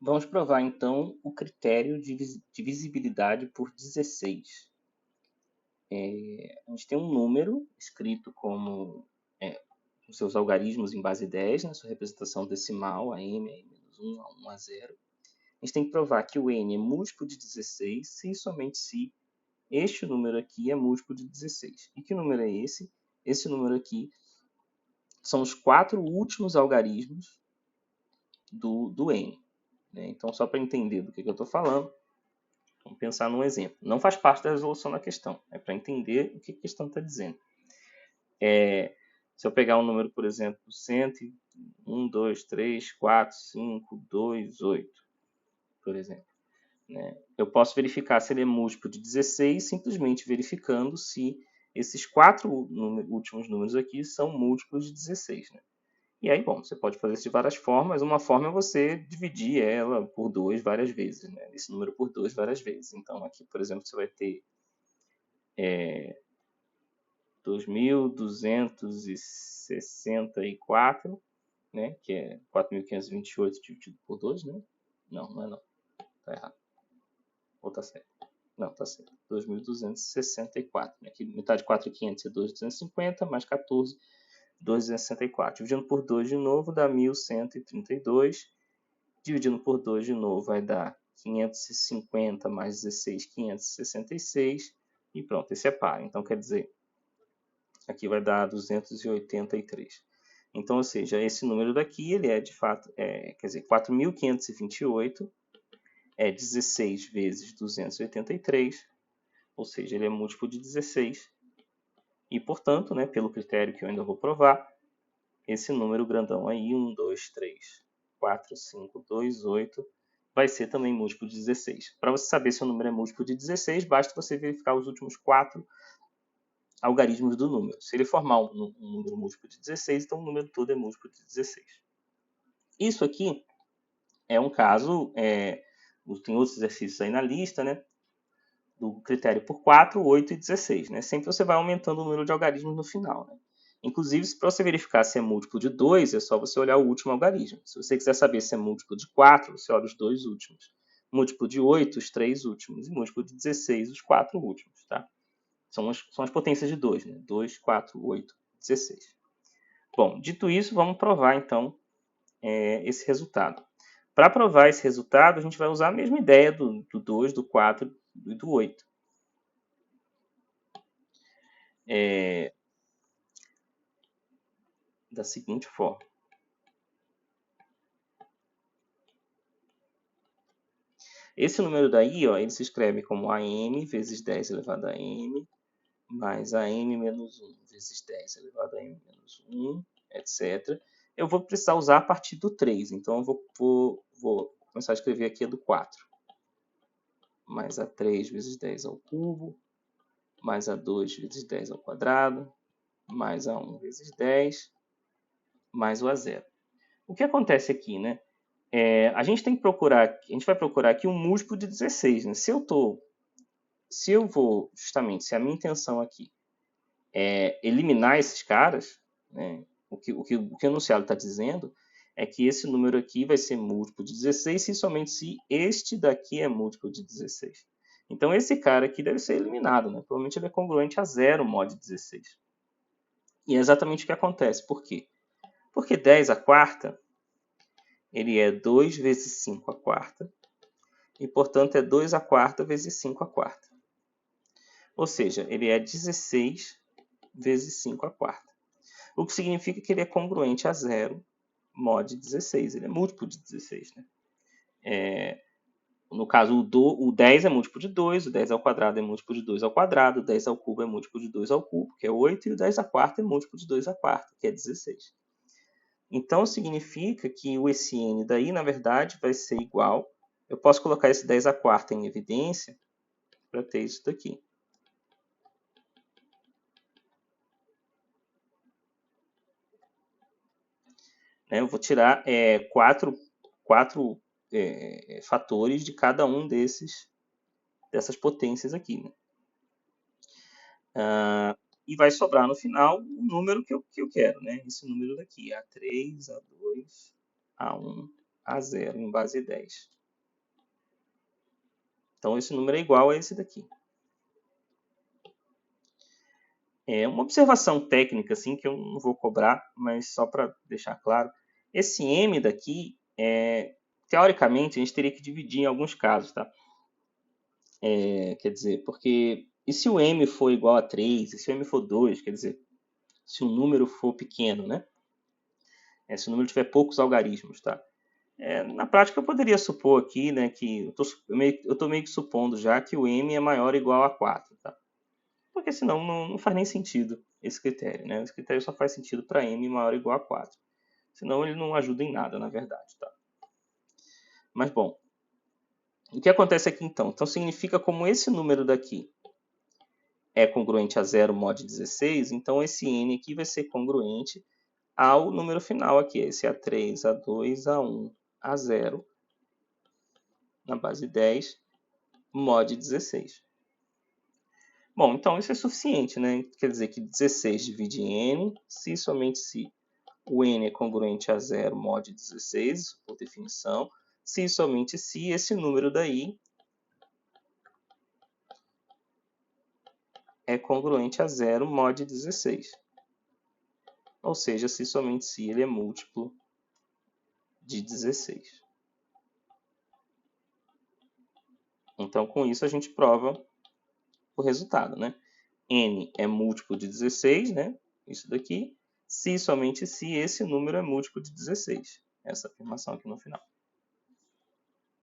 Vamos provar então o critério de divisibilidade por 16. A gente tem um número escrito como os seus algarismos em base 10, na sua representação decimal, a m, a n-1, a 1, a 0. A gente tem que provar que o n é múltiplo de 16 se e somente se este número aqui é múltiplo de 16. E que número é esse? Esse número aqui são os 4 últimos algarismos do n. Né? Então, só para entender do que eu estou falando, vamos pensar num exemplo. Não faz parte da resolução da questão, é para entender o que a questão está dizendo. Se eu pegar um número, por exemplo, 101, 2, 3, 4, 5, 2, 8, por exemplo. Né? Eu posso verificar se ele é múltiplo de 16 simplesmente verificando se esses 4 últimos números aqui são múltiplos de 16. Né? E aí, bom, você pode fazer isso de várias formas. Uma forma é você dividir ela por 2 várias vezes, né? Esse número por 2 várias vezes. Então, aqui, por exemplo, você vai ter 2.264, né? Que é 4.528 dividido por 2, né? Não é não. Tá errado. Ou tá certo? Não, tá certo. 2.264. Né? Aqui, metade de 4.500 é 2.250, mais 14, 264. Dividindo por 2 de novo, dá 1.132. Dividindo por 2 de novo, vai dar 550 mais 16, 566. E pronto, esse é par. Então, quer dizer, aqui vai dar 283. Então, ou seja, esse número daqui, ele é de fato, quer dizer, 4.528 é 16 vezes 283, ou seja, ele é múltiplo de 16. E, portanto, né, pelo critério que eu ainda vou provar, esse número grandão aí, 1, 2, 3, 4, 5, 2, 8, vai ser também múltiplo de 16. Para você saber se o número é múltiplo de 16, basta você verificar os últimos 4 algarismos do número. Se ele formar um número múltiplo de 16, então o número todo é múltiplo de 16. Isso aqui é um caso, tem outros exercícios aí na lista, né? Do critério por 4, 8 e 16. Né? Sempre você vai aumentando o número de algarismos no final. Né? Inclusive, para você verificar se é múltiplo de 2, é só você olhar o último algarismo. Se você quiser saber se é múltiplo de 4, você olha os 2 últimos. Múltiplo de 8, os 3 últimos. E múltiplo de 16, os 4 últimos. Tá? São as potências de 2. Né? 2, 4, 8, 16. Bom, dito isso, vamos provar, então, esse resultado. Para provar esse resultado, a gente vai usar a mesma ideia do 2, do 4 e do 8. Da seguinte forma. Esse número daí, ó, ele se escreve como AM vezes 10 elevado a M, mais AM menos 1 vezes 10 elevado a M menos 1, etc. Eu vou precisar usar a partir do 3, então eu vou começar a escrever aqui a do 4. Mais a 3 vezes 10 ao cubo, mais a 2 vezes 10 ao quadrado, mais a 1 vezes 10, mais o a 0. O que acontece aqui, né? A gente tem que procurar, a gente vai procurar aqui um múltiplo de 16. Né? Se eu vou, justamente, se a minha intenção aqui é eliminar esses caras, né? o que o enunciado está dizendo é que esse número aqui vai ser múltiplo de 16 se somente se este daqui é múltiplo de 16. Então, esse cara aqui deve ser eliminado. Né? Provavelmente ele é congruente a 0 mod 16. E é exatamente o que acontece. Por quê? Porque 10 à quarta ele é 2 vezes 5 à quarta, e, portanto, é 2 à quarta vezes 5 à quarta. Ou seja, ele é 16 vezes 5 à quarta. O que significa que ele é congruente a 0 mod 16. Ele é múltiplo de 16. Né? No caso, o 10 é múltiplo de 2, o 10 ao quadrado é múltiplo de 2 ao quadrado, o 10 ao cubo é múltiplo de 2 ao cubo, que é 8, e o 10 à quarta é múltiplo de 2 à quarta, que é 16. Então, significa que o SN daí, na verdade, vai ser igual. Eu posso colocar esse 10 à quarta em evidência para ter isso daqui. Eu vou tirar 4 fatores de cada um dessas potências aqui. Né? E vai sobrar no final o número que eu quero. Né? Esse número daqui, A3, A2, A1 a 0 em base 10. Então, esse número é igual a esse daqui. É uma observação técnica, assim, que eu não vou cobrar, mas só para deixar claro. Esse m daqui, teoricamente, a gente teria que dividir em alguns casos, tá? Quer dizer, porque... E se o m for igual a 3? E se o m for 2? Quer dizer, se o número for pequeno, né? Se o número tiver poucos algarismos, tá? Na prática, eu poderia supor aqui, né, que eu estou meio que supondo já que o m é maior ou igual a 4, tá? Porque senão não faz nem sentido esse critério, né? Esse critério só faz sentido para m maior ou igual a 4. Senão ele não ajuda em nada, na verdade, tá? Mas, bom, o que acontece aqui então? Então, significa como esse número daqui é congruente a 0 mod 16, então esse n aqui vai ser congruente ao número final aqui, esse A3, A2, A1, A0, na base 10, mod 16. Bom, então isso é suficiente, né? Quer dizer que 16 divide em n, se e somente se o n é congruente a 0 mod 16, por definição, se e somente se esse número daí é congruente a 0 mod 16. Ou seja, se somente se ele é múltiplo de 16. Então, com isso, a gente prova o resultado, né? N é múltiplo de 16, né? Isso daqui. Se somente se esse número é múltiplo de 16. Essa afirmação aqui no final.